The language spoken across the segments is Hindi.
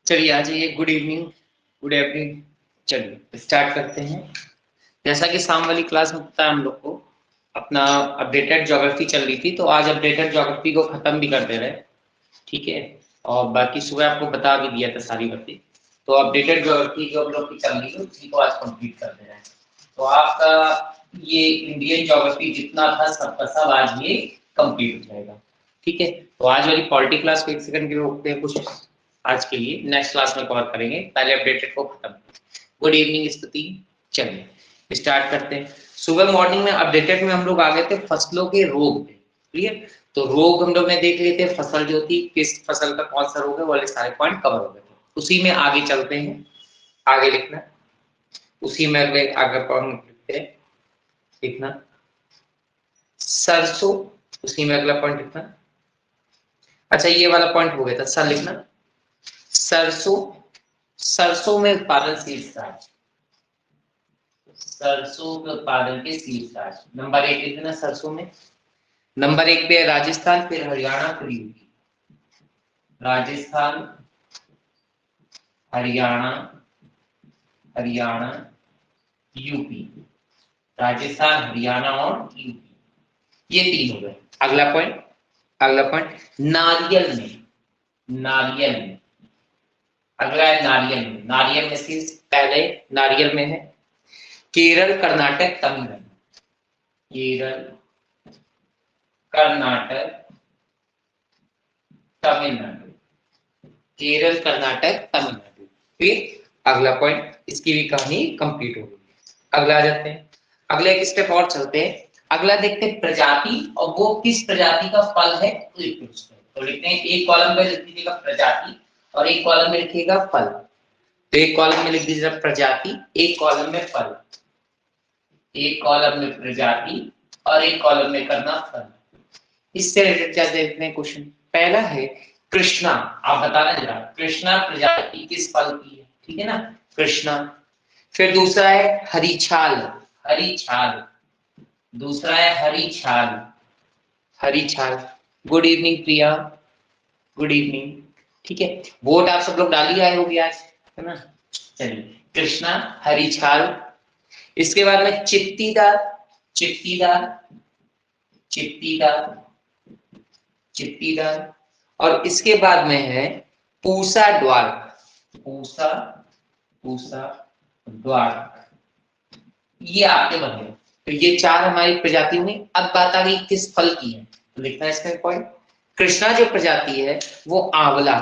चलिए आ जाइए। Good evening, good evening. चलिए स्टार्ट करते हैं। जैसा कि शाम वाली क्लास में पता है हम लोग को अपना अपडेटेड ज्योग्राफी चल रही थी, तो आज अपडेटेड ज्योग्राफी को खत्म भी कर दे रहे हैं, ठीक है। और बाकी सुबह आपको बता भी दिया था सारी बातें। तो अपडेटेड ज्योग्राफी जो हम लोग की चल रही है उसी को आज कंप्लीट कर दे रहे हैं। तो आपका ये इंडियन ज्योग्राफी जितना था सबका सब आज ये कंप्लीट हो जाएगा, ठीक है। तो आज वाली पॉलिटी क्लास को एक सेकंड के लिए रोकते हैं, कुछ आज के लिए नेक्स्ट क्लास में कवर करेंगे, पहले अपडेटेड को खत्म। गुड इवनिंग स्तुति। चलिए स्टार्ट करते हैं। सुबह मॉर्निंग में अपडेटेड में हम लोग आ गए थे फसलों के रोग पे, क्लियर। तो रोग हम लोग ने देख लिए थे, फसल जो थी किस फसल का कौन सा रोग है, वाले सारे पॉइंट कवर हो गए थे। उसी में आगे चलते हैं, आगे लिखना, उसी में अगले आगे पॉइंट लिखते हैं, लिखना सरसों, उसी में अगला पॉइंट लिखना। अच्छा ये वाला पॉइंट हो गया था, सर लिखना सरसों, सरसों में उत्पादन शीर्षक, सरसों के उत्पादन के शीर्षक नंबर 1 लिखना सरसों में। नंबर 1 पे राजस्थान, फिर हरियाणा, फिर यूपी। राजस्थान, हरियाणा, हरियाणा, यूपी। राजस्थान, हरियाणा और यूपी, ये तीन हो गए। अगला पॉइंट, अगला पॉइंट नारियल में, नारियल में अगला है नारियल में। नारियल में से पहले नारियल में है केरल, कर्नाटक, तमिलनाडु। केरल, कर्नाटक, तमिलनाडु। केरल, कर्नाटक, तमिलनाडु। फिर अगला पॉइंट, इसकी भी कहानी कंप्लीट हो गई। अगला आ जाते हैं, अगले एक स्टेप और चलते हैं। अगला देखते हैं प्रजाति, और वो किस प्रजाति का फल है तो लिखते हैं एक कॉलम में लिख दीजिएगा प्रजाति और एक कॉलम में लिखिएगा फल। तो एक कॉलम में लिख दीजिएगा प्रजाति, एक कॉलम में फल, एक कॉलम में प्रजाति और एक कॉलम में करना फल। इससे रिलेटेड क्या देखते हैं क्वेश्चन। पहला है कृष्णा, आप बताना जरा कृष्णा प्रजाति किस फल की है, ठीक है ना, कृष्णा। फिर दूसरा है हरी छाल, हरी छाल। दूसरा है हरी छाल, हरी छाल। गुड इवनिंग प्रिया, गुड इवनिंग, ठीक है। वोट आप सब लोग डाल ही आए होंगे आज, है ना। चलिए कृष्णा, हरी छाल। इसके बाद में चित्तीदार, चित्तीदार, चित्तीदार, चित्तीदार। और इसके बाद में है पूसा द्वार, पूसा, पूसा द्वार। ये आपके बने। तो ये चार हमारी प्रजाति हुई। अब बात आ गई किस फल की है, तो लिखना है इसमें पॉइंट। कृष्णा जो प्रजाति है वो आंवला,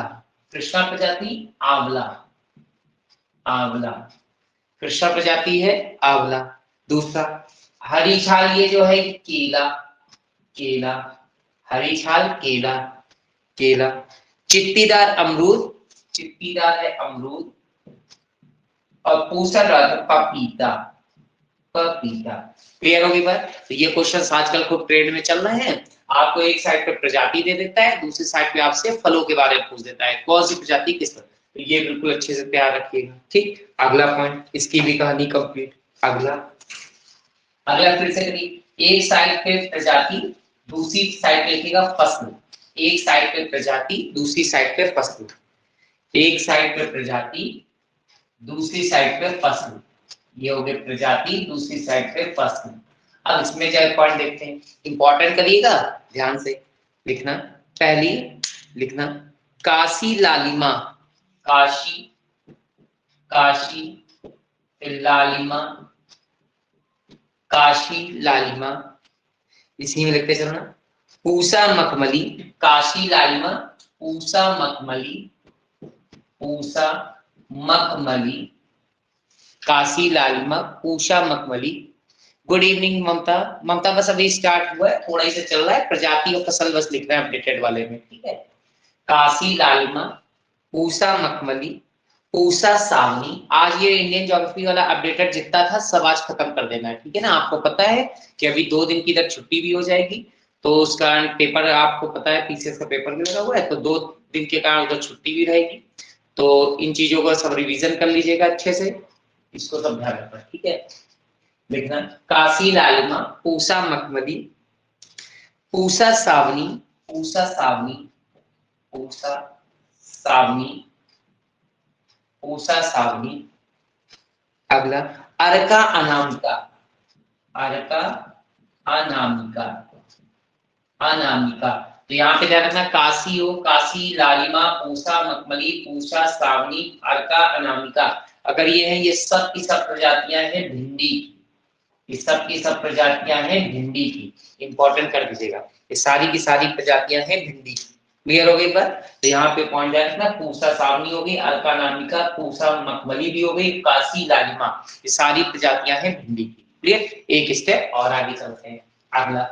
कृष्णा प्रजाति आंवला, आंवला। कृष्णा प्रजाति है आंवला। दूसरा हरी छाल, ये जो है केला, केला, हरी छाल केला, केला। चित्तीदार अमरूद, चित्तीदार है अमरूद। और पूसा पपीता, पपीता। क्लियर होगी बात। तो ये क्वेश्चन आजकल खूब ट्रेंड में चल रहे हैं। आपको एक साइड पे प्रजाति दे देता है, दूसरी साइड पे आपसे फलों के बारे में पूछ देता है कौन सी प्रजाति किस पर। तो ये बिल्कुल अच्छे से तैयार रखिएगा, ठीक। अगला पॉइंट, इसकी भी कहानी कंप्लीट। अगला, अगला फिर से करिए। एक साइड पे प्रजाति, दूसरी साइड पे लिखिएगा फसल। एक साइड पे प्रजाति, दूसरी साइड पे फसल। एक साइड पे प्रजाति, दूसरी साइड पे फसल। ये हो गए प्रजाति, दूसरी साइड पे फसल। अब इसमें जो पॉइंट देखते हैं, इंपॉर्टेंट करिएगा ध्यान से लिखना। पहली लिखना काशी लालिमा, काशी, काशी लालिमा, काशी लालिमा। इसी में लिखते चलना पूसा मखमली, काशी लालिमा, पूसा मखमली, पूसा मखमली, काशी लालिमा, पूसा मखमली। गुड इवनिंग ममता, ममता बस अभी स्टार्ट हुआ है, थोड़ा ही से चल रहा है, प्रजाति और फसल बस लिख रहे हैं अपडेटेड वाले में, ठीक है। काशी लालिमा, पूसा मखमली, पूसा सावनी। आज ये इंडियन ज्योग्राफी वाला अपडेटेड जितना था सब आज खत्म कर देना है, ठीक है ना। आपको पता है कि अभी 2 दिन की इधर छुट्टी भी हो जाएगी, तो उस कारण पेपर आपको पता है पीसीएस का पेपर भी लगा हुआ है, तो 2 दिन के कारण उधर छुट्टी भी रहेगी। तो इन चीजों का सब रिवीजन कर लीजिएगा अच्छे से, इसको सब ध्यान रखना, ठीक है। लिखना काशी लालिमा, पूसा मखमली, पूसा सावनी, पूसा सावनी, पूसा सावनी, पूसा सावनी। अगला अर्का अनामिका, अर्का अनामिका, अनामिका। तो यहाँ पे ध्यान रखना काशी हो, काशी, लालिमा, पूसा, मखमली, पूसा, सावनी, अर्का, अनामिका। अगर ये है, ये सब की सब प्रजातियां हैं भिंडी की, ये सब की सब प्रजातियां हैं भिंडी की। इंपॉर्टेंट कर दीजिएगा, ये सारी की सारी प्रजातियां हैं भिंडी की। क्लियर हो गई बात? तो यहाँ पे पॉइंट ध्यान रखना, पूसा सावनी हो गई, अर्का अनामिका, पूसा मखमली भी हो गई, काशी, लालिमा, ये सारी प्रजातियां हैं भिंडी की। क्लियर? एक स्टेप और आगे चलते हैं। अगला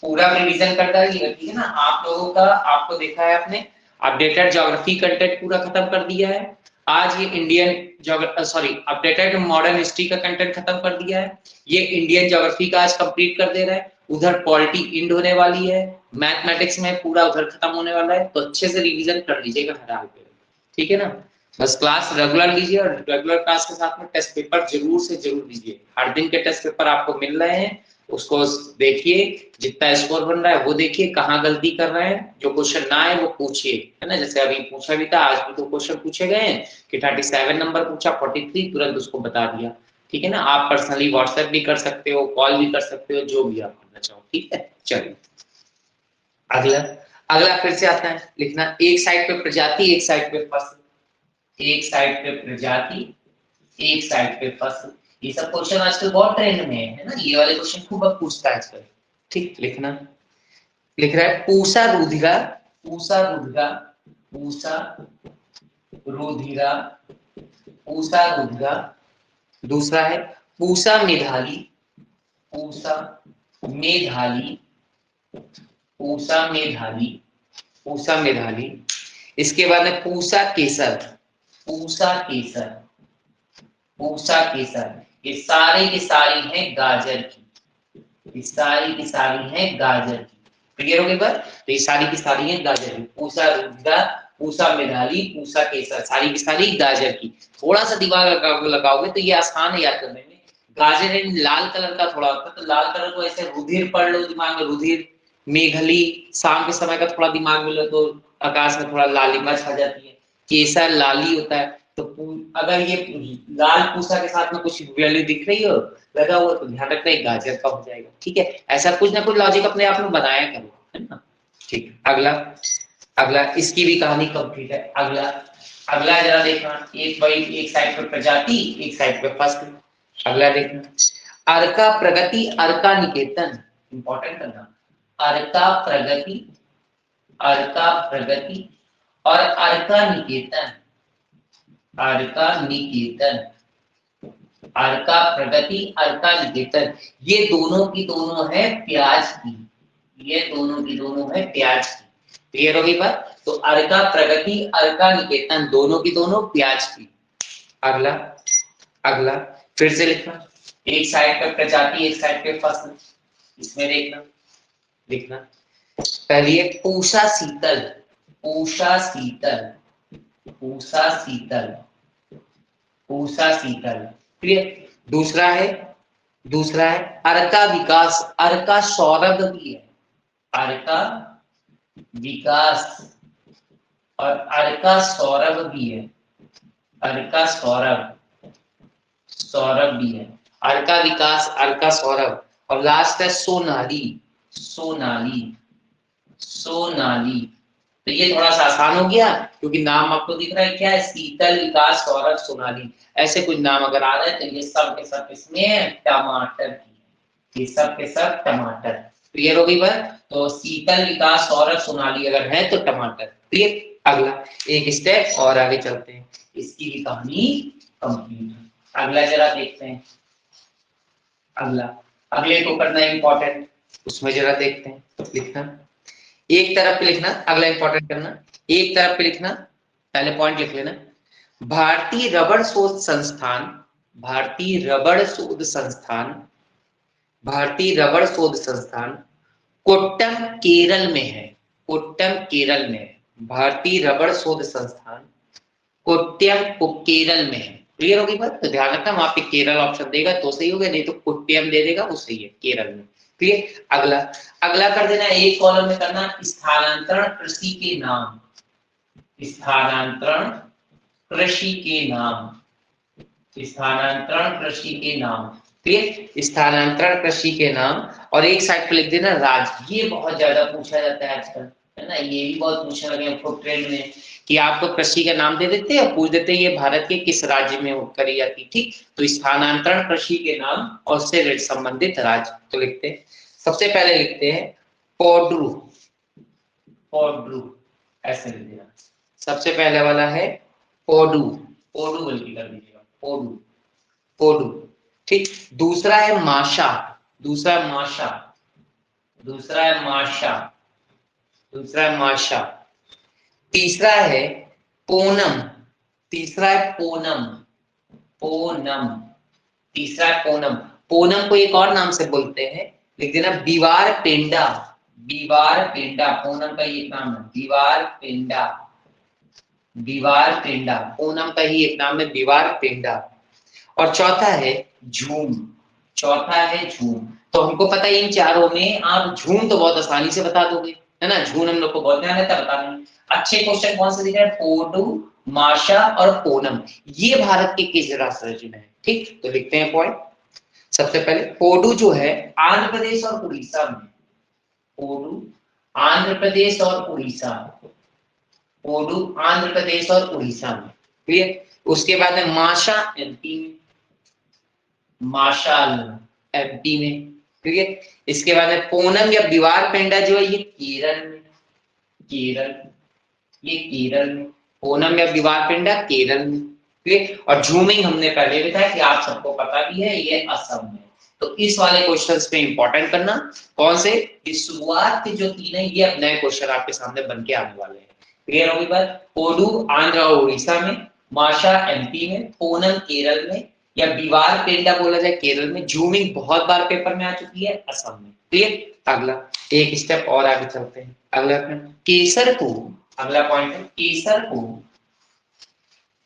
पूरा रिवीजन कर डालिएगा, ठीक है ना? आप लोगों का, आपको देखा है आपने अपडेटेड ज्योग्राफी कंटेंट पूरा खत्म कर दिया है। आज ये Indian sorry updated modern history का कंटेंट खत्म कर दिया है। ये इंडियन ज्योग्राफी का आज कंप्लीट कर दे रहा है। उधर पॉलिटी इंड होने वाली है, मैथमेटिक्स में पूरा उधर खत्म होने वाला है। तो अच्छे से रिवीजन कर लीजिएगा हर हाल पे, ठीक है ना? बस क्लास रेगुलर लीजिए और रेगुलर क्लास के साथ में टेस्ट पेपर जरूर से जरूर लीजिए। हर दिन के टेस्ट पेपर आपको मिल रहे हैं, उसको देखिए, जितना स्कोर बन रहा है वो देखिए, कहाँ गलती कर रहे हैं, जो क्वेश्चन ना आए वो पूछिए, है ना? जैसे अभी पूछा भी था, आज भी तो क्वेश्चन पूछे गए हैं कि 37 नंबर पूछा, 43 तुरंत उसको बता दिया, ठीक है ना? आप पर्सनली व्हाट्सएप भी कर सकते हो, कॉल भी कर सकते हो, जो भी आप करना चाहो, ठीक है? चलिए अगला, अगला फिर से आता है लिखना, एक साइड पे प्रजाति, एक साइड पे फसल, एक साइड पे प्रजाति, एक साइड पे फसल। ये सब क्वेश्चन आजकल बहुत ट्रेंड में है ना? ये वाले क्वेश्चन खूब अब पूछता है आजकल। ठीक, लिखना, लिख रहा है पूसा रुधिरा, पूसा रुधिरा, पूसा रुधिरा, पूसा रुधिरा। दूसरा है पूसा मेधाली, पूसा मेधाली, पूसा मेधाली, पूसा मेधाली। इसके बाद में पूसा केसर, पूसा केसर, पूसा केसर। ये सारी की सारी हैं गाजर की, ये सारी की सारी हैं गाजर की। क्लियर हो गई बात? तो ये सारी की सारी हैं गाजर की। पूसा रुधिरा, पूसा मेधाली, पूसा केसर, सारी की सारी गाजर की। थोड़ा सा दिमाग लगाओगे तो ये आसान है याद करने में। गाजर लाल कलर का थोड़ा होता है, तो लाल कलर को ऐसे रुधिर पढ़ लो दिमाग में, रुधिर। मेघली शाम के समय का थोड़ा दिमाग में लो तो आकाश में थोड़ा लालिमा छा जाती है। केसर लाली होता है। तो अगर ये लाल पूसा के साथ में कुछ वैल्यू दिख रही हो लगा हुआ तो ध्यान रखना एक गाजर का हो जाएगा, ठीक है? ऐसा कुछ ना कुछ लॉजिक अपने आप में बनाया करो, है ना? ठीक, अगला, अगला इसकी भी कहानी कंप्लीट है। अगला, अगला जरा देखना, एक भाई एक साइड पे प्रजाति, एक साइड पे फसल। अगला देखना, अर्का प्रगति, अर्का निकेतन। इंपॉर्टेंट करना, अर्का प्रगति, अर्का प्रगति और अर्का निकेतन, अर्का निकेतन, अर्का प्रगति, अर्का निकेतन। ये दोनों की दोनों है प्याज की, ये दोनों की दोनों है प्याज की। क्लियर हो गई बात? तो अर्का प्रगति, अर्का निकेतन, दोनों की दोनों प्याज की। अगला, अगला फिर से लिखना, एक साइड पे प्रजाति, एक साइड पे फसल। इसमें देखना, लिखना, पहली है पूषा शीतल, पूषा शीतल, पूषा शीतल, पूषा शीतल। क्लियर? दूसरा है, दूसरा है अर्का विकास, अर्का सौरभ भी है, अर्का विकास और अर्का सौरभ भी है, अर्का सौरभ, सौरभ भी है, अर्का विकास, अर्का सौरभ। और लास्ट है सोनाली, सोनाली, सोनाली। तो ये थोड़ा सा आसान हो गया क्योंकि नाम आपको दिख रहा है क्या है, शीतल, विकास, सौरभ, सोनाली। ऐसे कुछ नाम अगर आ रहे हैं तो ये सब के सब इसमें टमाटर की, ये सब के सब टमाटर। क्लियर हो गई बात? तो शीतल, विकास, सौरभ, सोनाली अगर है तो टमाटर। क्लियर? अगला एक स्टेप और आगे चलते हैं, इसकी भी कहानी कंप्लीट। अगला जरा देखते हैं, अगला, अगले को करना है इंपॉर्टेंट, उसमें जरा देखते हैं। लिखना, एक तरफ पे लिखना, अगला इंपॉर्टेंट करना, एक तरफ पे लिखना, पहले पॉइंट लिख लेना, भारतीय रबड़ शोध संस्थान, भारतीय रबड़ शोध संस्थान, भारतीय रबड़ शोध संस्थान कोट्टम केरल में है, कोट्टम केरल में है, भारतीय रबड़ शोध संस्थान कोट्टम केरल में है। क्लियर होगी बात? तो ध्यान रखना वहां पे केरल ऑप्शन देगा तो सही होगा, नहीं तो कोट्टम दे देगा वो सही है, केरल में। क्लियर? अगला, अगला कर देना, एक कॉलम में करना स्थानांतरण कृषि के नाम, स्थानांतरण कृषि के नाम, स्थानांतरण कृषि के नाम, ठीक, स्थानांतरण कृषि के नाम। और एक साइड पे लिख देना राज्य। ये बहुत ज्यादा पूछा जाता है आजकल, है ना, ये भी बहुत पूछने लगे हैं खुद ट्रेंड में कि आपको कृषि का नाम दे देते हैं, पूछ देते हैं ये भारत के किस राज्य में करी जाती, ठीक। तो स्थानांतरण कृषि के नाम और उससे संबंधित राज्य तो लिखते हैं। सबसे पहले लिखते हैं पोड्रू, पोड्रू ऐसे लिख देना। सबसे पहले वाला है पोडू, पोडू बल्कि कर दीजिएगा, पोडू, पोडू, ठीक। दूसरा है माशा, दूसरा है माशा, दूसरा है माशा, दूसरा है माशा। तीसरा है पूनम, तीसरा है पूनम, पूनम, तीसरा है पूनम। पूनम को एक और नाम से बोलते हैं, लिख देना दीवार पेंडा, दीवार पेंडा, पूनम का एक नाम है दीवार पेंडा, दीवार पेंडा, पूनम का ही एक नाम है दीवार पेंडा। और चौथा है झूम, चौथा है झूम। तो हमको पता है इन चारों में आप झूम तो बहुत आसानी से बता दोगे, है ना, झूम हम लोग को बहुत ध्यान रहता है बताने। अच्छे क्वेश्चन कौन से दिख रहे हैं, पोडू, माशा और पूनम, ये भारत के किस राज्य में है, ठीक। तो लिखते हैं पॉइंट। सबसे पहले पोडू जो है आंध्र प्रदेश और उड़ीसा में, पोडू आंध्र प्रदेश और उड़ीसा, पोडू आंध्र प्रदेश और उड़ीसा में, क्लियर। उसके बाद है माशा एमपी में, माशाल एमपी में, ठीक है। इसके बाद है पूनम या दीवार पेंडा जो है ये केरल में, केरल, ये केरल में, पूनम या दीवार पेंडा केरल में, ठीक है। और झूमिंग हमने पहले बताया कि आप सबको पता भी है ये असम में। तो इस वाले क्वेश्चंस पे इंपॉर्टेंट करना, कौन से, इस शुरुआत के जो तीन है ये अब नए क्वेश्चन आपके सामने बन के आने वाले हैं, क्लियर होगी बात। पोडू आंध्र और उड़ीसा में, माशा एमपी में, पूनम केरल में, या दीवार पेंडा बोला जाए केरल में, झूमिंग बहुत बार पेपर में आ चुकी है असम में, क्लियर। अगला एक स्टेप और आगे चलते हैं। अगला केसर को, अगला पॉइंट है केसर को,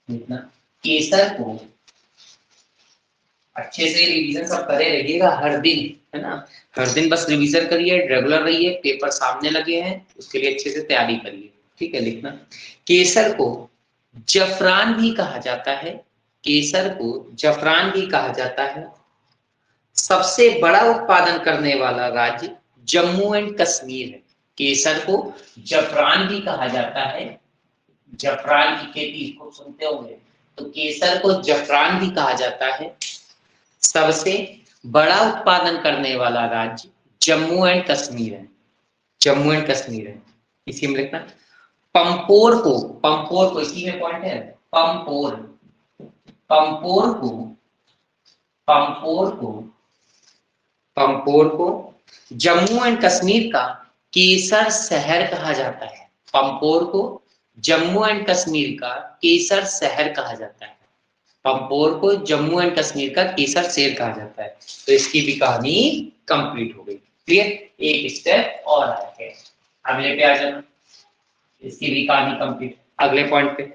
देखना केसर को अच्छे से रिवीजन सब करे रहिएगा हर दिन, है ना, हर दिन बस रिवीजन करिए, रेगुलर रहिए, पेपर सामने लगे हैं उसके लिए अच्छे से तैयारी करिए, ठीक है। लिखना केसर को जफरान भी कहा जाता है, केसर को जफरान भी कहा जाता है। सबसे बड़ा उत्पादन करने वाला राज्य जम्मू एंड कश्मीर है। केसर को जफरान भी कहा जाता है, जफरान की खेती को सुनते होंगे, तो केसर को जफरान भी कहा जाता है। सबसे बड़ा उत्पादन करने वाला राज्य जम्मू एंड कश्मीर है, जम्मू एंड कश्मीर है। इसी में लिखना पंपोर को, पंपोर को इसी में पॉइंट है, पंपोर, पंपोर को, पंपोर को, पंपोर को जम्मू एंड कश्मीर का केसर शहर कहा जाता है। पंपोर को जम्मू एंड कश्मीर का केसर शहर कहा जाता है, पंपोर को जम्मू एंड कश्मीर का केसर शहर कहा जाता है। तो इसकी भी कहानी कंप्लीट हो गई, क्लियर। एक स्टेप और आगे अगले पे आ जाना, इसकी भी कहानी कंप्लीट। अगले पॉइंट पे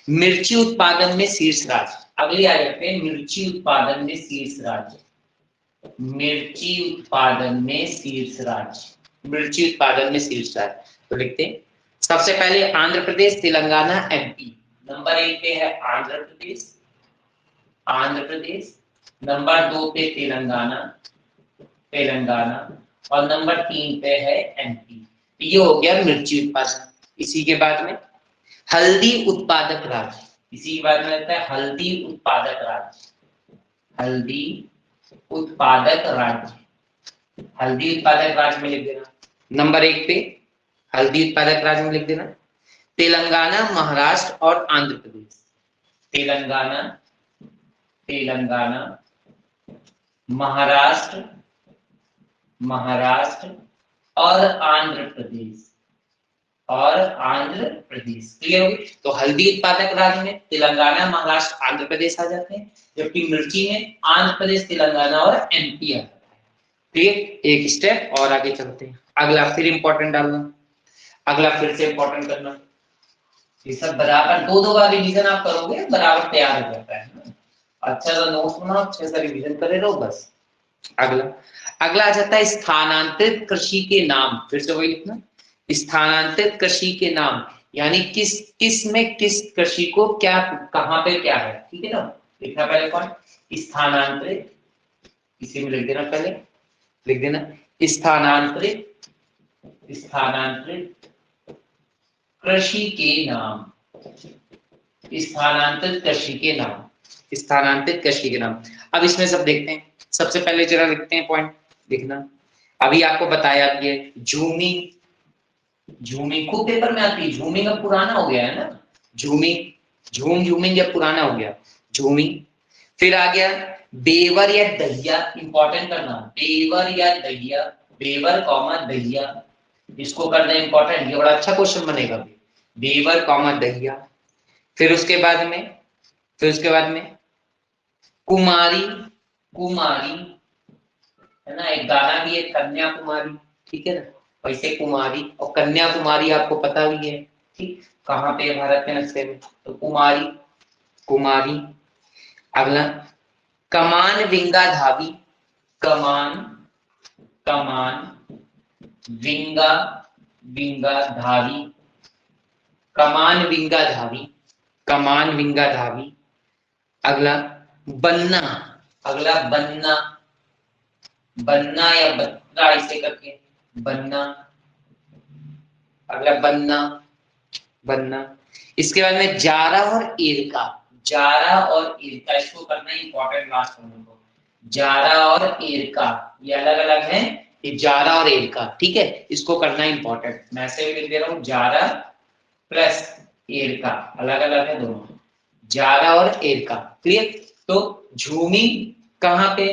मिर्ची उत्पादन में शीर्ष राज्य, अगले आ जाते हैं मिर्ची उत्पादन में शीर्ष राज्य, मिर्ची उत्पादन में शीर्ष राज्य, मिर्ची उत्पादन में शीर्ष राज्य। तो लिखते हैं सबसे पहले आंध्र प्रदेश, तेलंगाना, एमपी। नंबर 1 पे है आंध्र प्रदेश, आंध्र प्रदेश। नंबर 2 पे तेलंगाना, तेलंगाना। और नंबर 3 पे है एमपी। ये हो गया मिर्ची उत्पादन। इसी के बाद में हल्दी उत्पादक राज्य, इसी के बाद में रहता है हल्दी उत्पादक राज्य, हल्दी उत्पादक राज्य, हल्दी उत्पादक राज्य में लिख देना नंबर 1 पे, हल्दी उत्पादक राज्य में लिख देना तेलंगाना, महाराष्ट्र और आंध्र प्रदेश। तेलंगाना, तेलंगाना, महाराष्ट्र, महाराष्ट्र और आंध्र प्रदेश, और आंध्र प्रदेश, क्लियर होगी। तो हल्दी उत्पादक राज्य में तेलंगाना, महाराष्ट्र, आंध्र प्रदेश आ जाते हैं, जबकि मिर्ची में आंध्र प्रदेश, तेलंगाना और एमपी आ जाता है, ठीक। एक स्टेप और आगे चलते हैं। अगला फिर इंपॉर्टेंट डालना, अगला फिर से इंपॉर्टेंट करना। ये सब बराबर 2-2 बार रिवीजन आप करोगे बराबर तैयार हो जाता है ना। अच्छा सा नोट्स बनाओ, अच्छे से रिवीजन करे रहो बस। अगला, अगला आ जाता है स्थानांतरित कृषि के नाम। फिर से वही लिखना, स्थानांतरित कृषि के नाम। यानी किस किस में किस कृषि को क्या कहां पे क्या है, ठीक है ना। लिखना पहले पॉइंट स्थानांतरित, इसी में लिख देना, पहले लिख देना स्थानांतरित, स्थानांतरित कृषि के नाम, स्थानांतरित कृषि के नाम, स्थानांतरित कृषि के नाम। अब इसमें सब देखते हैं, सबसे पहले जरा लिखते हैं पॉइंट, देखना अभी आपको बताया कि झूमिंग, झूमिंग खूब पेपर में आती है, झूमिंग अब पुराना हो गया है ना, झूमिंग, झूमिंग जब पुराना हो गया, झूमिंग। फिर आ गया बेवर या दहिया, इंपॉर्टेंट करना, बेवर या दहिया, बेवर कॉमा दहिया, इसको करना इंपॉर्टेंट, ये बड़ा अच्छा क्वेश्चन बनेगा, बेवर कॉमा दहिया। फिर उसके बाद में, फिर उसके बाद में कुमारी, कुमारी है ना, एक गाना भी है कन्याकुमारी, ठीक है ना, वैसे कुमारी और कन्याकुमारी आपको पता भी है, ठीक, कहाँ पे भारत के नक्शे में, तो कुमारी, कुमारी। अगला कमान विंगा धावी, कमान, कमान विंगा, विंगा धावी, कमान विंगा धावी, कमान विंगा धावी। अगला बन्ना, अगला बन्ना, बन्ना या बन्ना इसे करके बन्ना, अगला बन्ना, बन्ना। इसके बाद में जारा और एरका, जारा और एरका, इसको करना इंपॉर्टेंट लास्ट में को, जारा और एरका ये अलग अलग है, ये जारा और एरका, ठीक है, इसको करना इंपॉर्टेंट, मैं ऐसे भी लिख दे रहा हूं जारा प्लस एरका, अलग अलग है दोनों, जारा और एरका, क्लियर। तो झूमी कहाँ पे,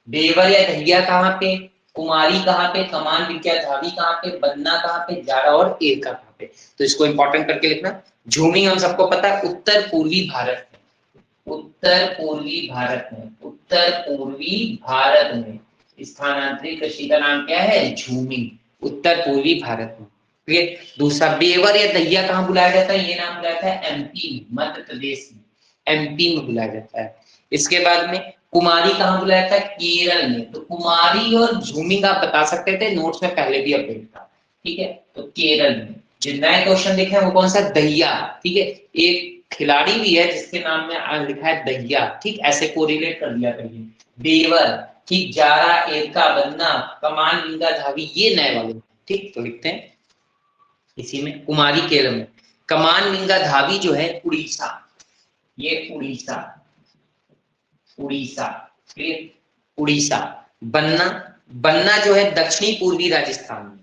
बेवर या दहिया कहाँ पे, कुमारी कहाँ पे, कमान विद्या धावी कहाँ पे, बन्ना कहाँ पे, जारा और एरका कहाँ पे। तो इसको इंपॉर्टेंट करके लिखना। झूमी हम सबको पता है उत्तर पूर्वी भारत में, उत्तर पूर्वी भारत में, उत्तर पूर्वी भारत में स्थानांतरित कृषि का नाम क्या है, झूमी, उत्तर पूर्वी भारत में, ठीक। दूसरा बेवर या दहिया कहाँ बुलाया जाता है, ये नाम बुलाया जाता है एमपी, मध्य प्रदेश में, एमपी में बुलाया जाता है। इसके बाद में कुमारी कहाँ बुलाया जाता है, केरल में। तो कुमारी और झूमिंग आप बता सकते थे, नोट्स में पहले भी अपडेट था, ठीक है। तो केरल में जो नए क्वेश्चन देखे हैं वो कौन सा, दहिया, ठीक है, एक खिलाड़ी भी है जिसके नाम में लिखा है दहिया, ठीक, ऐसे कोरिलेट कर दिया करिए। बेवर, ठीक, जारा, एरका, बन्ना, कमान विंगा धावी ये नए वाले, ठीक, तो लिखते हैं इसी में। कुमारी केरल में, कमान विंगा धावी जो है उड़ीसा, ये उड़ीसा, उड़ीसा, ठीक, उड़ीसा। बन्ना, बन्ना जो है दक्षिणी पूर्वी राजस्थान में,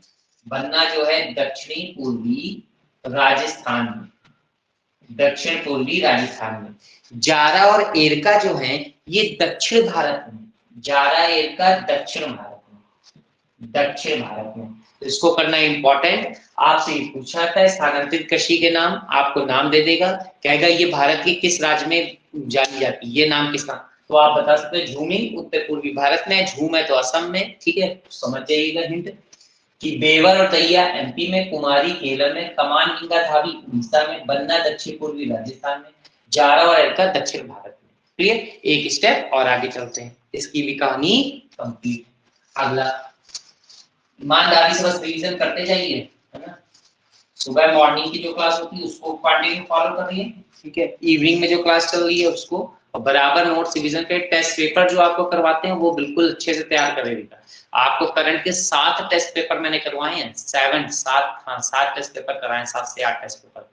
बन्ना जो है दक्षिणी पूर्वी राजस्थान में, दक्षिण पूर्वी राजस्थान में। जारा और एरका जो है ये दक्षिण भारत में, जारा एरका दक्षिण भारत में, दक्षिण भारत में। तो इसको करना इंपॉर्टेंट, आपसे पूछा था स्थानांतरित कृषि के नाम, आपको नाम दे देगा, कहेगा ये भारत के किस राज्य में जानी जाती है, ये नाम किस नाम, तो आप बता सकते हैं झूमिंग उत्तर पूर्वी भारत में, झूम है तो असम में, ठीक है, समझ जाइएगा हिंट कि बेवर और दैया एमपी में, कुमारी केरल में, कमान विंगा धावी उड़ीसा में, बन्ना दक्षिण पूर्वी राजस्थान में, जारा और एरका दक्षिण भारत में, क्लियर। एक स्टेप और आगे चलते हैं, इसकी भी कहानी कंप्लीट। अगला ईमानदारी से बस रिवीजन करते जाइए, है ना, सुबह मॉर्निंग की जो क्लास होती है उसको कंटिन्यू फॉलो कर रही है, ठीक है, इवनिंग में जो क्लास चल रही है उसको, और बराबर नोट्स रिवीजन के टेस्ट पेपर जो आपको करवाते हैं वो बिल्कुल अच्छे से तैयार करेगा। आपको करंट के 7 टेस्ट पेपर मैंने करवाए हैं, 7 टेस्ट पेपर कराए हैं, 7 से 8 टेस्ट पेपर,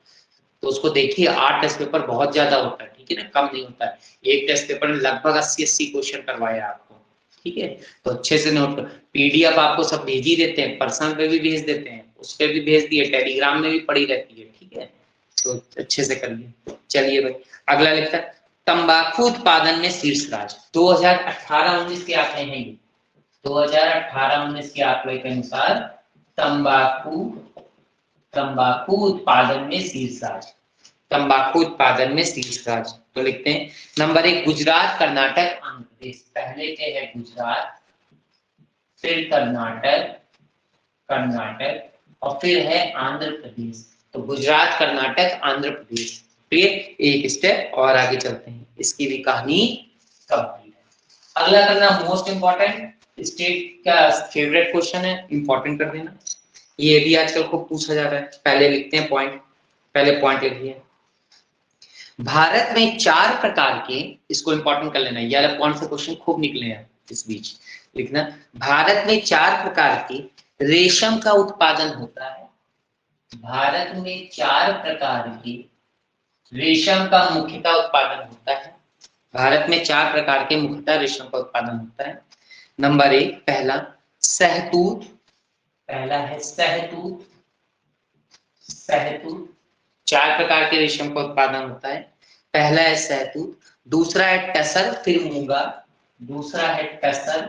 तो उसको देखिए, 8 टेस्ट पेपर बहुत ज्यादा होता है, ठीक है ना, कम नहीं होता है, एक टेस्ट पेपर में लगभग 80 क्वेश्चन करवाए आपको, ठीक है। तो अच्छे से नोट, पीडीएफ आपको सब भेज ही देते हैं, पर्सनल पे भी भेज देते हैं, उस पर भी भेज दिए, टेलीग्राम में भी पड़ी रहती है, ठीक है, तो अच्छे से करिए। चलिए भाई अगला लिखता है तंबाकू उत्पादन में शीर्ष राज्य, 2018-19 के आंकड़े हैं ये, 2018-19 के आंकड़े के अनुसार तंबाकू, तंबाकू उत्पादन में शीर्ष राज्य, तंबाकू उत्पादन में शीर्ष राज्य, तो लिखते हैं नंबर 1 गुजरात, कर्नाटक, आंध्र प्रदेश, पहले के है गुजरात, फिर कर्नाटक, कर्नाटक और फिर है आंध्र प्रदेश। तो गुजरात, कर्नाटक, आंध्र प्रदेश, ठीक, एक स्टेप और आगे चलते हैं, इसकी भी कहानी कंप्लीट है। अगला करना मोस्ट इंपॉर्टेंट, स्टेट का फेवरेट क्वेश्चन है, इंपॉर्टेंट कर देना, ये भी आजकल खूब पूछा जा रहा है। पहले लिखते हैं पॉइंट, पहले पॉइंट लिखिए। भारत में 4 प्रकार के, इसको इंपॉर्टेंट कर लेना, ये वाला कौन सा क्वेश्चन खूब निकले हैं इस बीच, लिखना। भारत में 4 प्रकार के रेशम का उत्पादन होता है। भारत में 4 प्रकार के रेशम का मुख्यतः उत्पादन होता है। भारत में 4 प्रकार के मुख्यतः रेशम का उत्पादन होता है। नंबर 1, पहला सहतूत, पहला है सहतूत। सहतूत, 4 प्रकार के रेशम का उत्पादन होता है। पहला है सहतूत, दूसरा है टसर फिर मूंगा, दूसरा है टसर,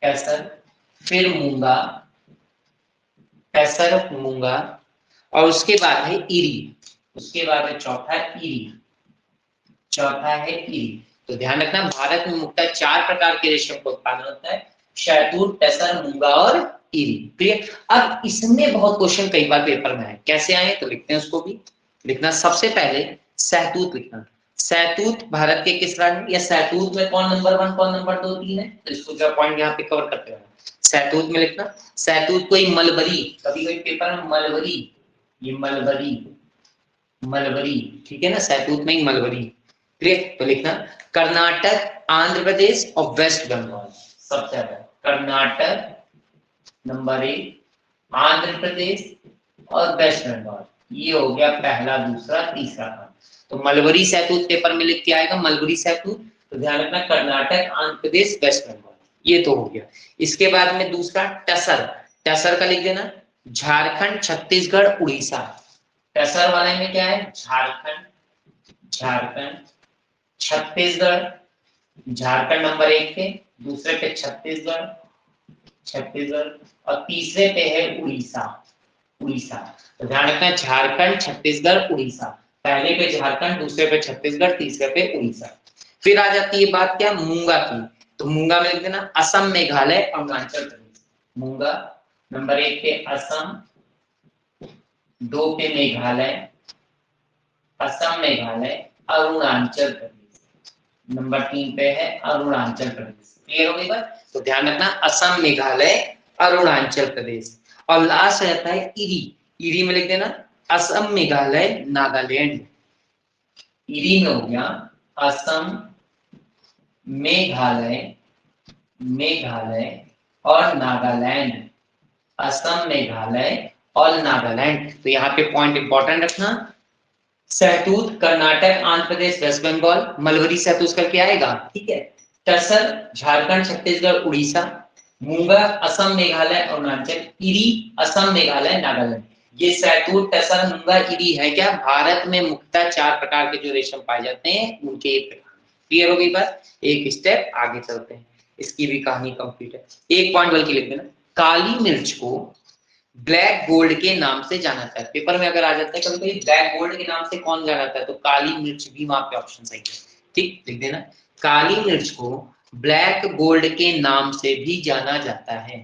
टसर फिर मूंगा, टसर मूंगा, और उसके बाद है इरी, उसके बाद है चौथा इरी, चौथा है इरी। तो ध्यान रखना, भारत में मुख्यतः 4 प्रकार के रेशम का उत्पादन होता है, शहतूत, टसर, मूंगा और इरी। क्लियर। अब इसमें बहुत क्वेश्चन कई बार पेपर में आए, कैसे आए तो लिखते हैं उसको भी, लिखना। सबसे पहले सहतूत लिखना। सहतूत भारत के किस राज्य, या सहतूत में कौन नंबर 1 कौन नंबर 2 3 है, तो इसको जो पॉइंट यहाँ पे कवर करते हैं। सहतूत में लिखना, सहतूत कोई मलबरी, कभी कोई पेपर में मलबरी, ये मलबरी, मलबरी, ठीक है ना, सहतूत में ही मलबरी। क्लियर। तो लिखना कर्नाटक, आंध्र प्रदेश और वेस्ट बंगाल, सबसे ज्यादा कर्नाटक नंबर 1, आंध्र प्रदेश और वेस्ट बंगाल, ये हो गया पहला, दूसरा, तीसरा का। तो मलबरी सहतूत पेपर में लिख के आएगा, मलबरी सहतूत। तो ध्यान रखना कर्नाटक, आंध्र प्रदेश, वेस्ट बंगाल, ये तो हो गया। इसके बाद में दूसरा टसर, टसर का लिख देना झारखंड, छत्तीसगढ़, उड़ीसा। टसर वाले में क्या है, झारखंड, झारखंड, छत्तीसगढ़, झारखंड नंबर 1 पे, दूसरे पे छत्तीसगढ़, छत्तीसगढ़, और तीसरे पे है उड़ीसा, उड़ीसा। तो ध्यान रखना झारखंड, छत्तीसगढ़, उड़ीसा, पहले पे झारखंड, दूसरे पे छत्तीसगढ़, तीसरे पे उड़ीसा। फिर आ जाती है बात क्या, मूंगा की। तो मूंगा में लिख देना असम, मेघालय, अरुणाचल प्रदेश। मूंगा नंबर 1 पे असम, 2 पे मेघालय, असम, मेघालय, अरुणाचल प्रदेश, नंबर 3 पे है अरुणाचल प्रदेश। क्लियर हो गई बात। तो ध्यान रखना असम, मेघालय, अरुणाचल प्रदेश। और लास्ट रहता है इरी, इरी में लिख देना असम, मेघालय, नागालैंड। इरी में हो गया असम, मेघालय, मेघालय और नागालैंड, असम, मेघालय और नागालैंड। तो यहाँ पे पॉइंट इंपॉर्टेंट रखना, सहतूत कर्नाटक, आंध्र प्रदेश, वेस्ट बंगाल, मलबरी सहतूत करके आएगा, ठीक है। टसर झारखंड, छत्तीसगढ़, उड़ीसा, मूंगा असम, मेघालय, अरुणाचल, इरी असम, मेघालय, नागालैंड। ये सहतूत, टसर, मूंगा, इरी है क्या, भारत में मुख्यतः 4 प्रकार के जो रेशम पाए जाते हैं उनके एक प्रकार। क्लियर हो गई बात। एक स्टेप आगे चलते हैं, इसकी भी कहानी कंप्लीट है। एक पॉइंट बल्कि लिख देना, काली मिर्च को ब्लैक गोल्ड के नाम से जाना जाता है। पेपर में अगर आ जाता है कभी कभी ब्लैक गोल्ड के नाम से कौन जाना जाता है, तो काली मिर्च भी वहां पे ऑप्शन सही है, ठीक, लिख देना काली मिर्च को ब्लैक गोल्ड के नाम से भी जाना जाता है।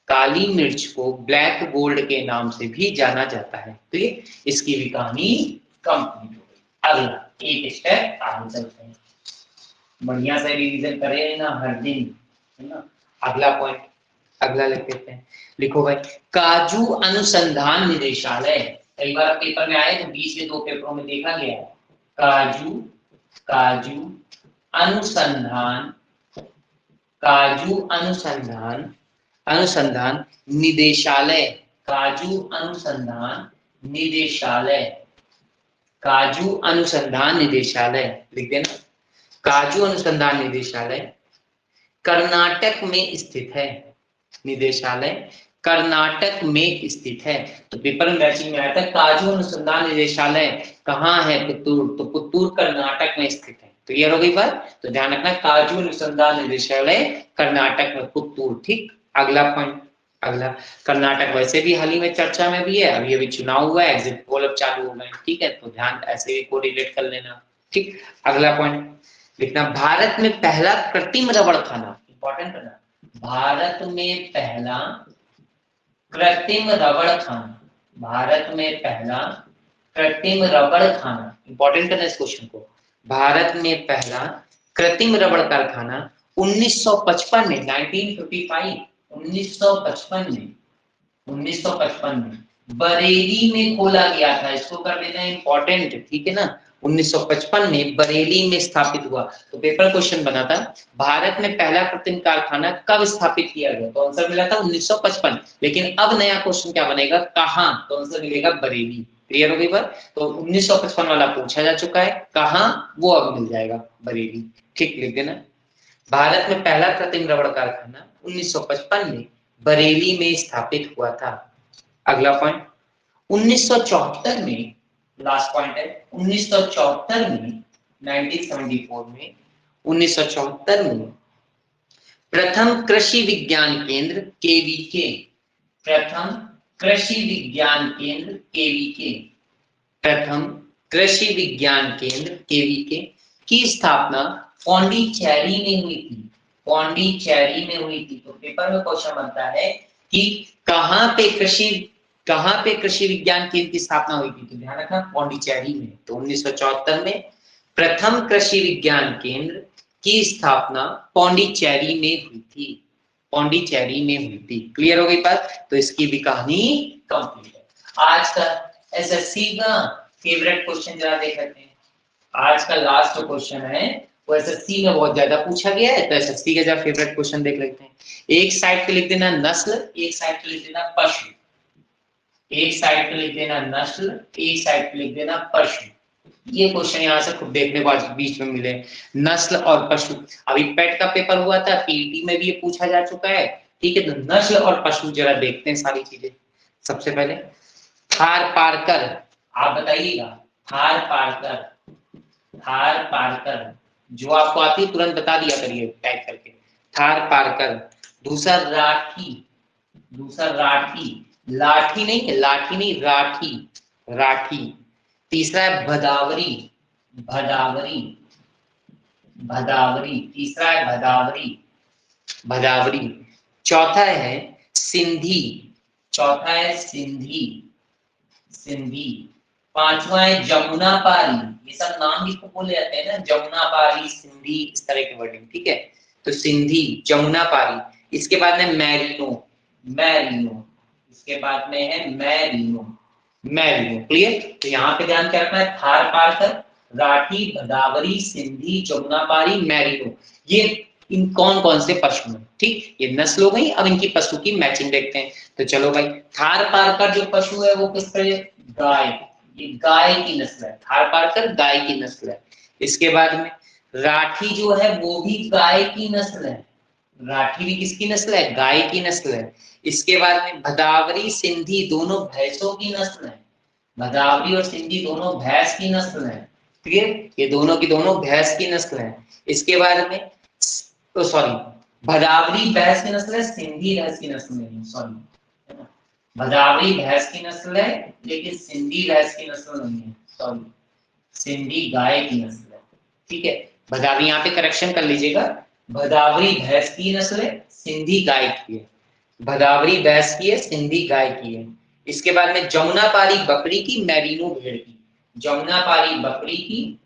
काली मिर्च को ब्लैक गोल्ड के नाम से भी जाना जाता है। तो ये इसकी भी कहानी कंप्लीट हो गई। अगला एक स्टेप आगे चलते हैं, बढ़िया से रिवीजन करें ना हर दिन, है ना। अगला पॉइंट, अगला लिख देते हैं, लिखो भाई काजू अनुसंधान निदेशालय। कई बार पेपर में आए तो बीच में 2 पेपरों में देखा गया है, काजू, काजू अनुसंधान, काजू अनुसंधान, अनुसंधान निदेशालय, काजू अनुसंधान निदेशालय, काजू अनुसंधान निदेशालय, लिख देना काजू अनुसंधान निदेशालय कर्नाटक में स्थित है। निदेशालय कर्नाटक में स्थित है। तो पेपर में मैचिंग में आया था काजू अनुसंधान निदेशालय कहाँ है, पुत्तूर, तो पुत्तूर कर्नाटक में स्थित है। तो ये हो गई बात। तो ध्यान रखना काजू अनुसंधान निदेशालय कर्नाटक में, पुत्तूर, ठीक। अगला पॉइंट, अगला कर्नाटक वैसे भी हाल ही में चर्चा में भी है, अभी अभी चुनाव हुआ है, एग्जिट पोल अब चालू हो गए, ठीक है, तो ध्यान ऐसे ही कोरिलेट कर लेना, ठीक। अगला पॉइंट लिखना भारत में पहला कृत्रिम रबड़ खाना, इंपॉर्टेंट करना, भारत में पहला कृत्रिम रबड़ खाना, भारत में पहला कृत्रिम रबड़ खाना, इंपॉर्टेंट करना इस क्वेश्चन को, भारत में पहला कृत्रिम रबड़ कारखाना 1955 में, 1955 में 1955 में बरेली में खोला गया था, इसको कर देना इंपॉर्टेंट, ठीक है ना। 1955 में बरेली में स्थापित हुआ। तो पेपर क्वेश्चन बना था भारत में पहला कृत्रिम कारखाना कब स्थापित किया गया, तो आंसर मिला था 1955। लेकिन अब नया क्वेश्चन क्या बनेगा, कहां, तो आंसर मिलेगा बरेली। क्लियर हो गई बात। तो 1955 वाला पूछा जा चुका है, कहां, वो अब मिल जाएगा बरेली। ठीक, लिख देना। भारत में पहला कृत्रिम रबड़ कारखाना 1955 में बरेली में स्थापित हुआ था। अगला पॉइंट, 1974 में, लास्ट पॉइंट है, 1974 में, 1974 में, 1974 में प्रथम कृषि विज्ञान केंद्र केवीके, प्रथम कृषि विज्ञान केंद्र केवीके, प्रथम कृषि विज्ञान केंद्र केवीके की स्थापना पौंडीचेरी में हुई थी। पौंडीचेरी में हुई थी। तो पेपर में क्वेश्चन बनता है कि कहां पे कृषि विज्ञान केंद्र की स्थापना हुई थी, तो ध्यान रखना पौंडीचेरी में। तो 1974 में प्रथम कृषि विज्ञान केंद्र की स्थापना पौंडीचेरी में हुई थी, पौंडीचेरी में हुई थी। क्लियर हो गई बात। तो इसकी भी कहानी कंप्लीट है। आज का एसएससी का फेवरेट क्वेश्चन जरा देख लेते हैं। आज का लास्ट जो क्वेश्चन है वो एसएससी में बहुत ज्यादा पूछा गया है, तो एसएससी का जरा फेवरेट क्वेश्चन देख लेते हैं। एक साइड पे लिख देना नस्ल, एक साइड पे लिख देना पशु। एक साइड पे लिख देना नस्ल, एक साइड पे लिख देना पशु। ये क्वेश्चन यहाँ से खूब देखने को आज बीच में मिले, नस्ल और पशु। अभी पेट का पेपर हुआ था, पीईटी में भी ये पूछा जा चुका है, ठीक है। तो नस्ल और पशु जरा देखते हैं सारी चीजें। सबसे पहले थार पारकर, आप बताइएगा, थार पारकर, थार पारकर, जो आपको आती है तुरंत बता दिया करिए टाइप करके, थार पारकर। दूसरा राठी, दूसरा राठी, लाठी नहीं है, लाठी नहीं, राठी, राठी। तीसरा है भदावरी, भदावरी, भदावरी, तीसरा है भदावरी, भदावरी। चौथा है सिंधी, चौथा है सिंधी, सिंधी। पांचवा है जमुना पारी, ये सब नाम भी बोले जाते हैं ना, जमुना पारी, सिंधी, इस तरह के वर्डिंग, ठीक है। तो सिंधी, जमुना पारी। इसके बाद में मैरिनो, मैरिनो, इसके बाद में है मैरिनो, मैरिनो। क्लियर। तो यहाँ पे ध्यान क्या रखना है, थार पारकर, राठी, भदावरी, सिंधी, जमुना पारी, मैरिनो। ये इन कौन कौन से पशु हैं, ठीक। ये नस्ल हो गई। अब इनकी पशु की मैचिंग देखते हैं। तो चलो भाई, थार पारकर जो पशु है वो किस तरह, गाय, ये गाय की नस्ल है, थार पारकर गाय की नस्ल है। इसके बाद में राठी जो है वो भी गाय की नस्ल है, राठी भी किसकी नस्ल है, गाय की नस्ल है। इसके बाद में भदावरी, सिंधी दोनों भैंसों की नस्ल है, भदावरी और सिंधी दोनों भैंस की नस्ल है। क्लियर, ये दोनों की दोनों भैंस की नस्ल है। इसके बाद में सॉरी, भदावरी भैंस की नस्ल है, सिंधी भैंस की नस्ल नहीं, सॉरी, भदावरी भैंस की नस्ल है लेकिन सिंधी भैंस की नस्ल नहीं है, सॉरी, सिंधी गाय की नस्ल है, ठीक है। भदावरी यहाँ पे करेक्शन कर लीजिएगा, भदावरी भैंस की नस्ल है, सिंधी गाय की है, भदावरी भैंस की है, सिंधी गाय की है। इसके बाद में जमुनापारी बकरी की, मैरिनो भेड़ की, जमुनापारी बकरी की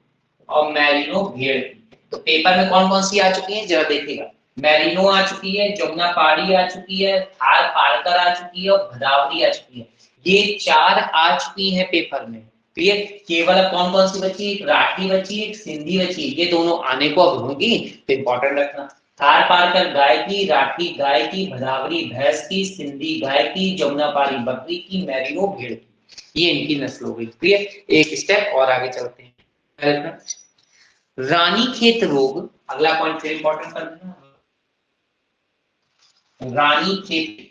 और मैरिनो भेड़ की। तो पेपर में कौन कौन सी आ चुकी है जरा देखिएगा, मैरिनो आ चुकी है, जमुनापारी आ चुकी है, थार पारकर आ चुकी है और भदावरी आ चुकी है। ये चार आ चुकी हैं पेपर में। क्लियर। केवल कौन कौन सी बची, एक राठी बची, एक सिंधी बची, ये दोनों आने को अब होंगी, तो इंपॉर्टेंट रखना। थार पारकर गाय की, राठी गाय की, भदावरी भैंस की, सिंधी गाय की, जमुनापारी बकरी की, मैरिनो भेड़ की, ये इनकी नस्ल हो गई। क्लियर। एक स्टेप और आगे चलते हैं। रानीखेत रोग, अगला पॉइंट फिर इंपॉर्टेंट कर देना, रानीखेत,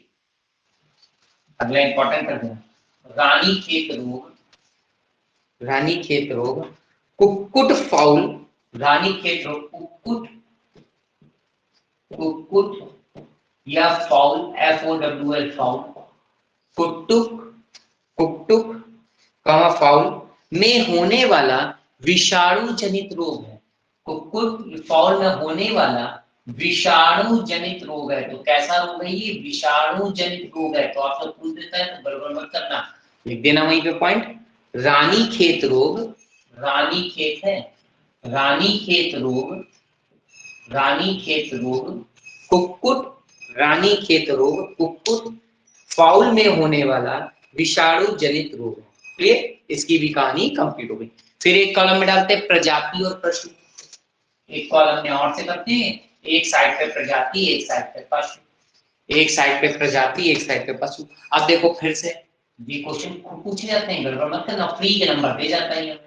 अगला इंपॉर्टेंट कर देना, रानीखेत रोग, रानीखेत रोग, कुक्कुट फाउल, रानीखेत रोग, कुक्कुट, कुक्कुट या फाउल, FOWL फाउल, कुक्कुट, कुक्कुट कमा फाउल में होने वाला विषाणु जनित रोग है। कुक्कुट फाउल में होने वाला विषाणु जनित रोग है। तो कैसा रोग है ये, विषाणु जनित रोग है। तो आप लोग पूछ देता है तो गड़बड़ मत करना, लिख देना वहीं पे पॉइंट, रानीखेत रोग, रानीखेत है, रानीखेत रोग, रानीखेत रोग, कुक्कुट, रानीखेत रोग, कुक्कुट फाउल में होने वाला विषाणु जनित रोग है। क्लियर, इसकी भी कहानी कंप्लीट हो गई। फिर एक कॉलम में डालते हैं प्रजाति और पशु, एक कॉलम में और से करते हैं, एक साइड पे प्रजाति, एक साइड पे पशु, एक साइड पे प्रजाति, एक साइड पे पशु। अब देखो फिर से ये क्वेश्चन पूछे जाते हैं, गड़बड़ मत करना, फ्री के नंबर दे जाता है हमें।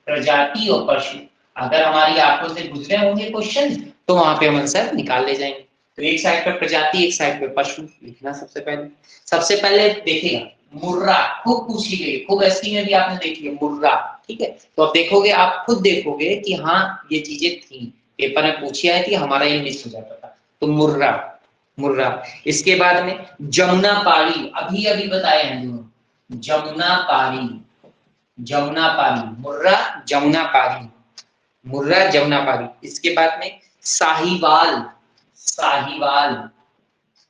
प्रजाति और पशु अगर हमारी आंखों से गुजरे होंगे क्वेश्चन तो वहां पे हम आंसर निकाल ले जाएंगे। तो एक साइड पे प्रजाति, एक साइड पे पशु लिखना। सबसे पहले देखिएगा मुर्रा, खूब पूछी गई, खूब एसटी में भी आपने देखी है मुर्रा, ठीक है। तो अब देखोगे, आप खुद देखोगे कि हाँ ये चीजें थी, पेपर में पूछी आई थी, हमारा ये मिस हो जाता था। तो मुर्रा, मुर्रा। इसके बाद में जमुना पारी, अभी अभी बताए हैं दोनों, जमुना पारी, जमुना पारी, मुर्रा जमुना पारी, मुर्रा जमुना पारी। इसके बाद में साहिवाल, साहिवाल,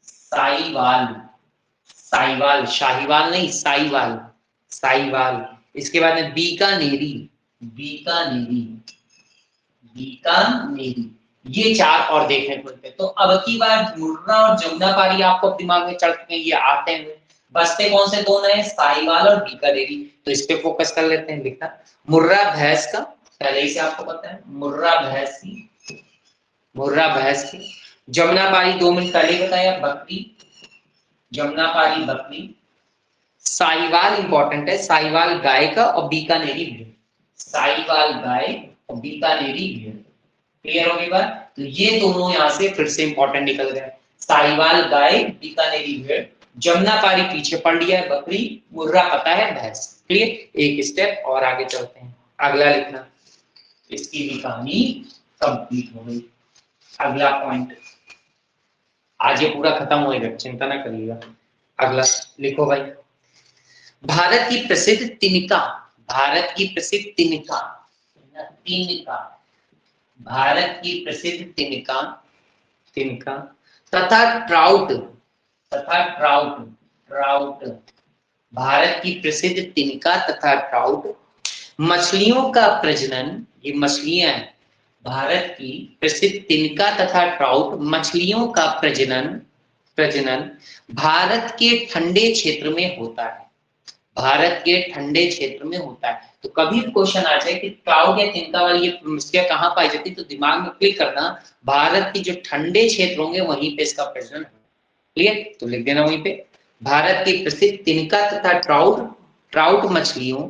साहिवाल, साहिवाल, शाहीवाल नहीं, साहिवाल, साहिवाल। इसके बाद में बीकानेरी, बीकानेरी, बीकानेरी। ये चार और देखने को मिलते हैं। तो अब की बार मुर्रा और जमुना पारी आपको दिमाग में चढ़ के ये आते हैं, बसते कौन से दोनों है, साहिवाल और बीकानेरी। तो इस पे फोकस कर लेते हैं। लिखना मुर्रा भैंस का, पहले ही से आपको पता है, मुर्रा भैंस की, मुर्रा भैंस की। जमुना पारी 2 मिनट पहले बताया, बकरी, जमुना पारी बकरी। साहिवाल इंपॉर्टेंट है, साहिवाल गाय का और बीकानेरी भेड़, साहिवाल गाय और बीकानेरी भेड़। क्लियर होगी बात। तो ये दोनों यहाँ से फिर से इंपॉर्टेंट निकल गए, साहिवाल गाय, बीकानेरी भेड़। जमुना पारी पीछे पढ़ लिया है, बकरी, मुर्रा पता है भैंस। क्लियर, एक स्टेप और आगे चलते हैं। अगला लिखना, इसकी भी कहानी कंप्लीट हो गई। अगला पॉइंट, आज ये पूरा खत्म होएगा, चिंता ना करिएगा। अगला लिखो भाई, भारत की प्रसिद्ध तिनका, भारत की प्रसिद्ध तिनका, तिनका, भारत की प्रसिद्ध तिनका, तिनका तथा ट्राउट, तथा ट्राउट, ट्राउट। भारत की प्रसिद्ध तिनका तथा ट्राउट मछलियों का प्रजनन, ये मछलियां हैं, भारत की प्रसिद्ध तिनका तथा ट्राउट मछलियों का प्रजनन, प्रजनन भारत के ठंडे क्षेत्र में होता है, भारत के ठंडे क्षेत्र में होता है। तो कभी भी क्वेश्चन आ जाए कि ट्राउट या तिनका वाली ये मछलियां कहाँ पाई जाती है, तो दिमाग में क्लिक करना, भारत के जो ठंडे क्षेत्र होंगे वहीं पे इसका प्रजनन है। क्लियर, तो लिख देना वहीं पे, भारत की प्रसिद्ध तिनका तथा ट्राउट, ट्राउट मछलियों,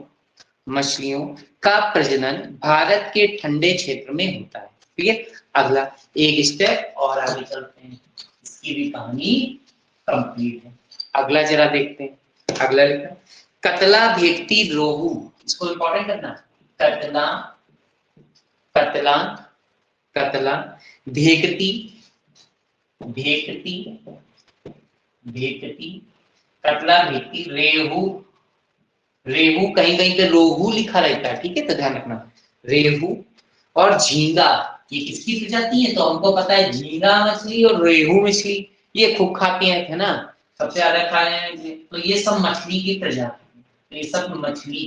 मछलियों का प्रजनन भारत के ठंडे क्षेत्र में होता है। ठीक है, अगला एक स्टेप और आगे चलते हैं, इसकी भी कहानी कंप्लीट है। अगला जरा देखते हैं, अगला लिखा कतला भेटती रोहू, इसको इंपॉर्टेंट करना, कतला, कतला, कतला भेटती, भेटती, भेटती, कतला भेटती, रेहू, रेहू कहीं कहीं पे रोहू लिखा रहता है, ठीक है, तो ध्यान रखना, रेहू और झींगा, ये किसकी प्रजाति है, तो हमको पता है झींगा मछली और रेहू मछली ये खूब खाती है ना, सबसे ज्यादा खाए हैं, तो ये सब मछली की प्रजाति है, तो ये सब मछली,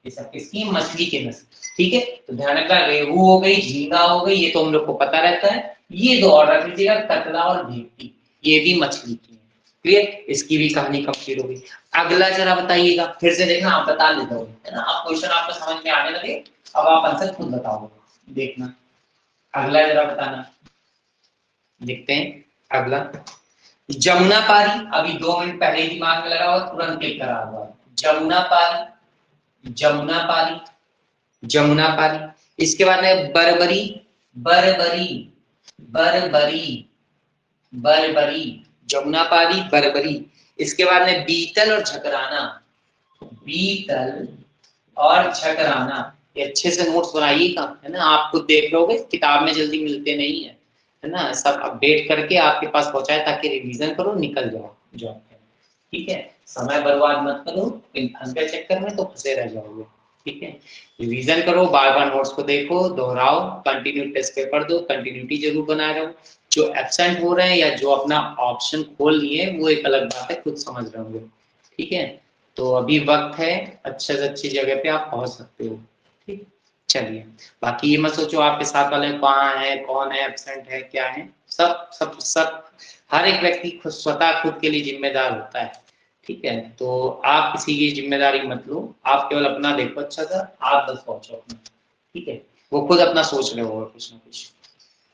ये सब किसकी, मछली के नस्ल। ठीक है, तो ध्यान रखना, रेहू हो गई, झींगा हो गई, ये तो हम लोग को पता रहता है, ये दो और रख लीजिएगा, कतला और भेटती, ये भी मछली की है। क्लियर, इसकी भी कहानी कंप्लीट हो गई। अगला जरा बताइएगा, फिर से देखना, आप बता लेते हो, है ना, आप क्वेश्चन आपको समझ में आने लगे, अब आप आंसर खुद बताओगे, देखना। अगला जरा बताना, देखते हैं अगला, जमुना पारी, अभी 2 मिनट पहले ही दिमाग में लगा हुआ, तुरंत क्लिक करा हुआ, जमुना पारी, जमुना पारी, जमुना पारी। इसके बाद में बरबरी, बरबरी, बरबरी, बरबरी, जमुना पारी, बरबरी। इसके बाद में बीतल और झकराना, बीतल और झकराना। ये अच्छे से नोट्स बनाइएगा, है ना, आप खुद देख लोगे, किताब में जल्दी मिलते नहीं है ना, सब अपडेट करके आपके पास पहुंचाए ताकि रिवीजन करो, निकल जाओ जॉब पे। ठीक है, समय बर्बाद मत करो इन फन के चक्कर में, तो फंसे रह जाओगे। ठीक है, रिवीजन करो, बार बार नोट्स को देखो, दोहराओ, कंटिन्यू टेस्ट पेपर दो, कंटिन्यूटी जरूर बनाए रहो। जो एब्सेंट हो रहे हैं या जो अपना ऑप्शन खोल लिए वो एक अलग बात है, खुद समझ रहे होंगे। ठीक है, तो अभी वक्त है, अच्छे से अच्छी जगह पे आप पहुंच सकते हो। ठीक, चलिए, बाकी ये मत सोचो आपके साथ वाले कहाँ है, कौन है, एब्सेंट है, क्या है, सब सब सब हर एक व्यक्ति खुद स्वतः खुद के लिए जिम्मेदार होता है। ठीक है, तो आप किसी की जिम्मेदारी मत लो, आप केवल अपना देखो अच्छा सा, आप बस पहुंचो अपना, ठीक है, वो खुद अपना सोच रहे होगा कुछ ना कुछ।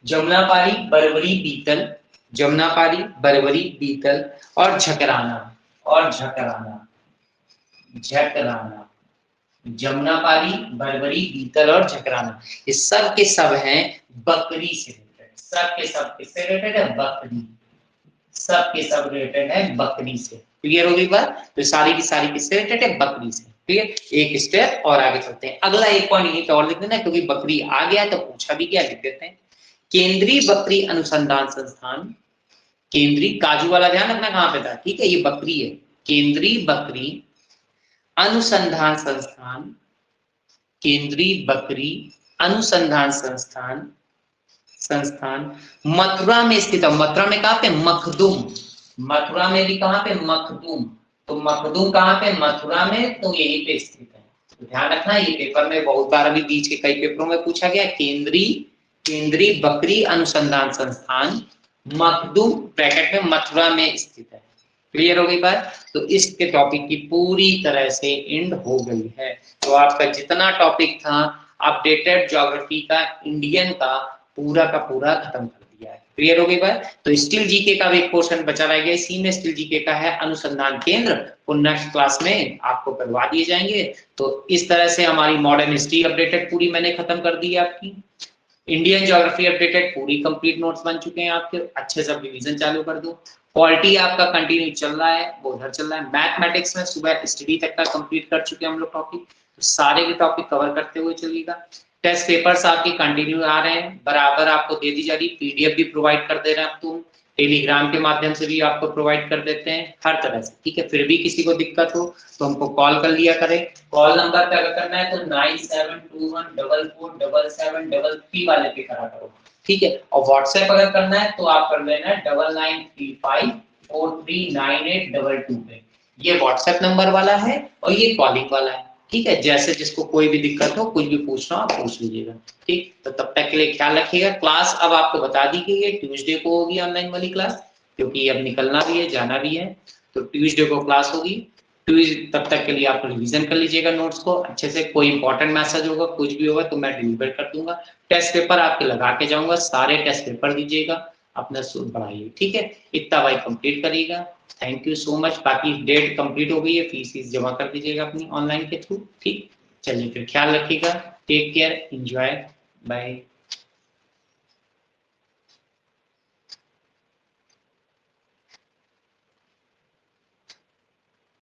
जमुनापारी, बरबरी, बीतल, जमुनापारी, बरबरी, बीतल और झकराना, और झकराना, झकराना, जमुनापारी, बरबरी, बीतल और झकराना, ये सब के सब हैं बकरी से रिलेटेड, सब के सब किससे रिलेटेड है? बकरी, सब के सब रिलेटेड है बकरी से। क्लियर होगी बात? तो सारी की सारी किससे रिलेटेड है? बकरी से। क्लियर? एक स्टेप और आगे चलते हैं, अगला एक पॉइंट यहीं पे और लिख देना, क्योंकि बकरी आ गया तो पूछा भी क्या, लिख देते हैं। केंद्रीय बकरी अनुसंधान संस्थान, केंद्रीय, काजू वाला ध्यान रखना कहां पे था, ठीक है, ये बकरी है। केंद्रीय बकरी अनुसंधान संस्थान, केंद्रीय बकरी अनुसंधान संस्थान, संस्थान मथुरा में स्थित है। मथुरा में कहां पे? मखदूम, मथुरा में भी कहां पे? मखदूम, तो मखदूम कहां पे? मथुरा में, तो यहीं पे स्थित है। तो ध्यान रखना, ये पेपर में बहुत बार अभी बीच के कई पेपरों में पूछा गया। केंद्रीय, केंद्रीय बकरी अनुसंधान संस्थान मखदूम ब्रैकेट में मथुरा में स्थित है। क्लियर हो गई बात? तो इसके टॉपिक की पूरी तरह से एंड हो गई है। तो आपका जितना टॉपिक था अपडेटेड ज्योग्राफी का, इंडियन का, पूरा का पूरा खत्म कर दिया है। क्लियर हो गई बात? तो स्टिल जीके का भी एक पोर्शन बचा रह गया, इसी में स्टिल जीके का है अनुसंधान केंद्र, वो नेक्स्ट क्लास में आपको करवा दिए जाएंगे। तो इस तरह से हमारी मॉडर्न हिस्ट्री अपडेटेड पूरी मैंने खत्म कर दी है आपकी। इंडियन ज्योग्राफी अपडेटेड पूरी कंप्लीट नोट्स बन चुके हैं आपके, अच्छे से रिवीजन चालू कर दो। पॉलिटी आपका कंटिन्यू चल रहा है, वो उधर चल रहा है। मैथमेटिक्स में सुबह स्टडी तक का कंप्लीट कर चुके हैं हम लोग टॉपिक, तो सारे के टॉपिक कवर करते हुए चलिएगा। टेस्ट पेपर्स आपके कंटिन्यू आ रहे हैं, बराबर आपको दे दी जा रही, पीडीएफ भी प्रोवाइड कर दे रहे हैं आप, तुम टेलीग्राम के माध्यम से भी आपको प्रोवाइड कर देते हैं हर तरह से, ठीक है। फिर भी किसी को दिक्कत हो तो हमको कॉल कर लिया करें। कॉल नंबर पे अगर करना है तो 9721447733 वाले पे करा करो, ठीक है। और व्हाट्सएप अगर करना है तो आप कर लेना 9935439822 पे, ये व्हाट्सएप नंबर वाला है और ये कॉलिंग वाला है, ठीक है। जैसे जिसको कोई भी दिक्कत हो, कुछ भी पूछना हो आप पूछ लीजिएगा, ठीक। तो तब तक के लिए ख्याल रखिएगा। क्लास अब आपको बता दी गई है, ट्यूसडे को होगी ऑनलाइन वाली क्लास, क्योंकि अब निकलना भी है, जाना भी है, तो ट्यूसडे को क्लास होगी। तब तक के लिए आप रिवीजन कर लीजिएगा नोट्स को अच्छे से। कोई इंपॉर्टेंट मैसेज होगा, कुछ भी होगा तो मैं डिलीवर कर दूंगा। टेस्ट पेपर आपके लगा के जाऊंगा, सारे टेस्ट पेपर दीजिएगा, अपना सूट बढ़ाइए, ठीक है। इतना भाई कंप्लीट करिएगा। Thank you so much. बाकी डेट कंप्लीट हो गई है, फीस जमा कर दीजिएगा अपनी ऑनलाइन के थ्रू, ठीक। चलिए फिर ख्याल रखिएगा, टेक केयर, एंजॉय, बाय।